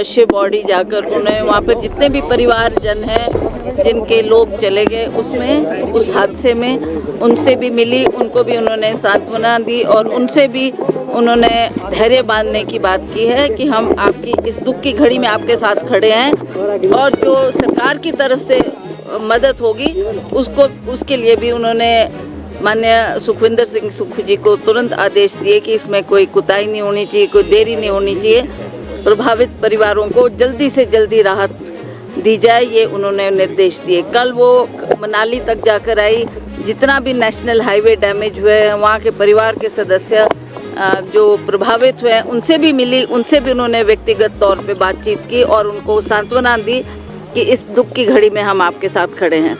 Shiv body जाकर उन्होंने वहाँ पर जितने भी परिवारजन हैं जिनके लोग चले गए उसमें उस हादसे में उनसे भी मिली, उनको भी उन्होंने सांत्वना दी और उनसे भी उन्होंने धैर्य बांधने की बात की है कि हम आपकी इस दुख की घड़ी में आपके साथ खड़े हैं और जो सरकार की तरफ से मदद होगी उसके लिए भी उन्होंने माननीय सुखविंदर सिंह सुक्खू जी को तुरंत आदेश दिए कि इसमें कोई कुताही नहीं होनी चाहिए, कोई देरी नहीं होनी चाहिए, प्रभावित परिवारों को जल्दी से जल्दी राहत दी जाए, ये उन्होंने निर्देश दिए। कल वो मनाली तक जाकर आई, जितना भी नेशनल हाईवे डैमेज हुए हैं वहाँ के परिवार के सदस्य जो प्रभावित हुए हैं उनसे भी मिली, उनसे भी उन्होंने व्यक्तिगत तौर पे बातचीत की और उनको सांत्वना दी कि इस दुख की घड़ी में हम आपके साथ खड़े हैं।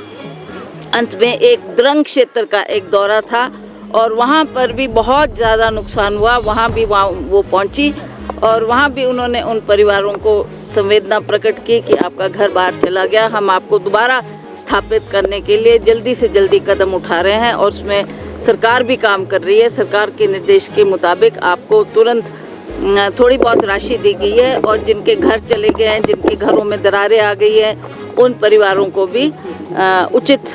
अंत में एक द्रंग क्षेत्र का एक दौरा था और वहाँ पर भी बहुत ज़्यादा नुकसान हुआ, वहाँ भी वो पहुँची और वहाँ भी उन्होंने उन परिवारों को संवेदना प्रकट की कि आपका घर बाहर चला गया, हम आपको दोबारा स्थापित करने के लिए जल्दी से जल्दी कदम उठा रहे हैं और उसमें सरकार भी काम कर रही है। सरकार के निर्देश के मुताबिक आपको तुरंत थोड़ी बहुत राशि दी गई है और जिनके घर चले गए हैं, जिनके घरों में दरारें आ गई हैं, उन परिवारों को भी उचित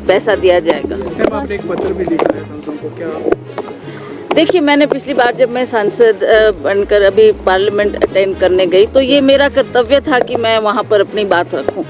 पैसा दिया जाएगा। आपने एक पत्र भी लिखा है सांसद को, क्या? देखिए, मैंने पिछली बार जब मैं सांसद बनकर अभी पार्लियामेंट अटेंड करने गई तो ये मेरा कर्तव्य था कि मैं वहाँ पर अपनी बात रखूं,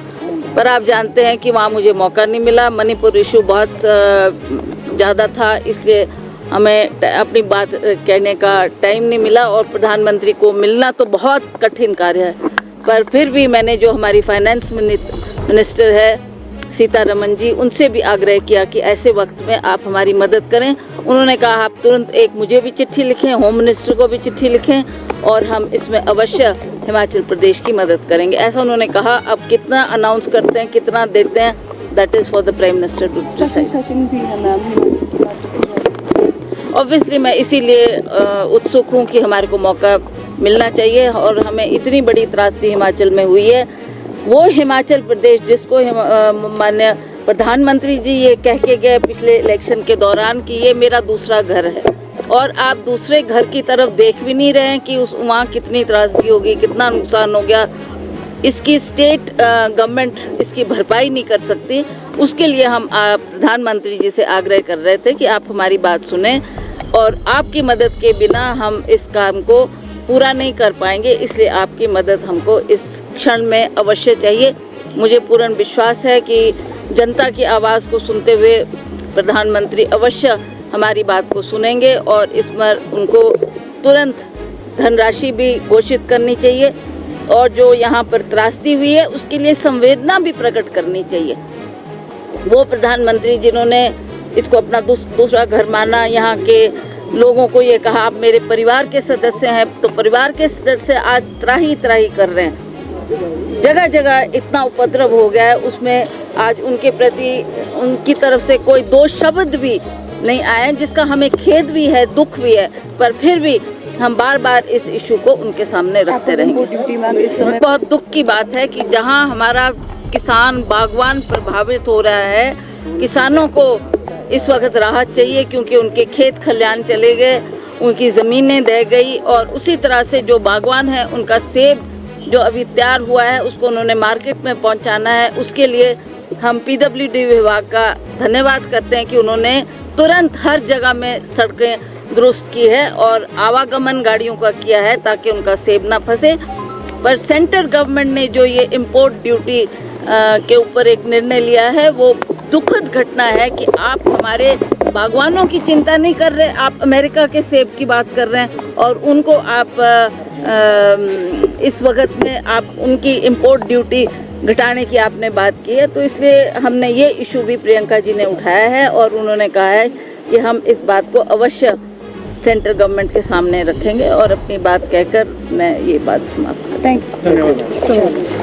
पर आप जानते हैं कि वहाँ मुझे मौका नहीं मिला। मणिपुर इशू बहुत ज़्यादा था, इसलिए हमें अपनी बात कहने का टाइम नहीं मिला और प्रधानमंत्री को मिलना तो बहुत कठिन कार्य है। पर फिर भी मैंने जो हमारी फाइनेंस मिनिस्टर है सीतारमन जी, उनसे भी आग्रह किया कि ऐसे वक्त में आप हमारी मदद करें। उन्होंने कहा आप तुरंत एक मुझे भी चिट्ठी लिखें, होम मिनिस्टर को भी चिट्ठी लिखें और हम इसमें अवश्य हिमाचल प्रदेश की मदद करेंगे, ऐसा उन्होंने कहा। अब कितना अनाउंस करते हैं, कितना देते हैं, that is for the prime minister to decide. Obviously मैं इसीलिए उत्सुक हूँ कि हमारे को मौका मिलना चाहिए और हमें इतनी बड़ी त्रासदी हिमाचल में हुई है, वो हिमाचल प्रदेश जिसको माननीय प्रधानमंत्री जी ये कह के गए पिछले इलेक्शन के दौरान कि ये मेरा दूसरा घर है और आप दूसरे घर की तरफ देख भी नहीं रहे हैं कि वहाँ कितनी त्रासदी होगी, कितना नुकसान हो गया। इसकी स्टेट गवर्नमेंट इसकी भरपाई नहीं कर सकती। उसके लिए हम प्रधानमंत्री जी से आग्रह कर रहे थे कि आप हमारी बात सुने और आपकी मदद के बिना हम इस काम को पूरा नहीं कर पाएंगे, इसलिए आपकी मदद हमको इस क्षण में अवश्य चाहिए। मुझे पूर्ण विश्वास है कि जनता की आवाज़ को सुनते हुए प्रधानमंत्री अवश्य हमारी बात को सुनेंगे और इस पर उनको तुरंत धनराशि भी घोषित करनी चाहिए और जो यहाँ पर त्रासदी हुई है उसके लिए संवेदना भी प्रकट करनी चाहिए। वो प्रधानमंत्री जिन्होंने इसको अपना दूसरा घर माना, यहाँ के लोगों को ये कहा आप मेरे परिवार के सदस्य हैं, तो परिवार के सदस्य आज त्राही कर रहे हैं। जगह जगह इतना उपद्रव हो गया है, उसमें आज उनके प्रति उनकी तरफ से कोई दो शब्द भी नहीं आए, जिसका हमें खेद भी है, दुख भी है, पर फिर भी हम बार बार इस इशू को उनके सामने रखते रहेंगे। बहुत दुख की बात है कि जहां हमारा किसान बागवान प्रभावित हो रहा है, किसानों को इस वक्त राहत चाहिए क्योंकि उनके खेत खलिहान चले गए, उनकी ज़मीनें दह गई और उसी तरह से जो बागवान है उनका सेब जो अभी तैयार हुआ है उसको उन्होंने मार्केट में पहुंचाना है। उसके लिए हम PWD विभाग का धन्यवाद करते हैं कि उन्होंने तुरंत हर जगह में सड़कें दुरुस्त की है और आवागमन गाड़ियों का किया है ताकि उनका सेब ना फंसे। पर सेंट्रल गवर्नमेंट ने जो ये इम्पोर्ट ड्यूटी के ऊपर एक निर्णय लिया है वो दुखद घटना है कि आप हमारे बागवानों की चिंता नहीं कर रहे, आप अमेरिका के सेब की बात कर रहे हैं और उनको आप इस वक्त में आप उनकी इम्पोर्ट ड्यूटी घटाने की आपने बात की है। तो इसलिए हमने ये इशू भी प्रियंका जी ने उठाया है और उन्होंने कहा है कि हम इस बात को अवश्य सेंट्रल गवर्नमेंट के सामने रखेंगे और अपनी बात कहकर मैं ये बात समाप्त करती हूँ। धन्यवाद।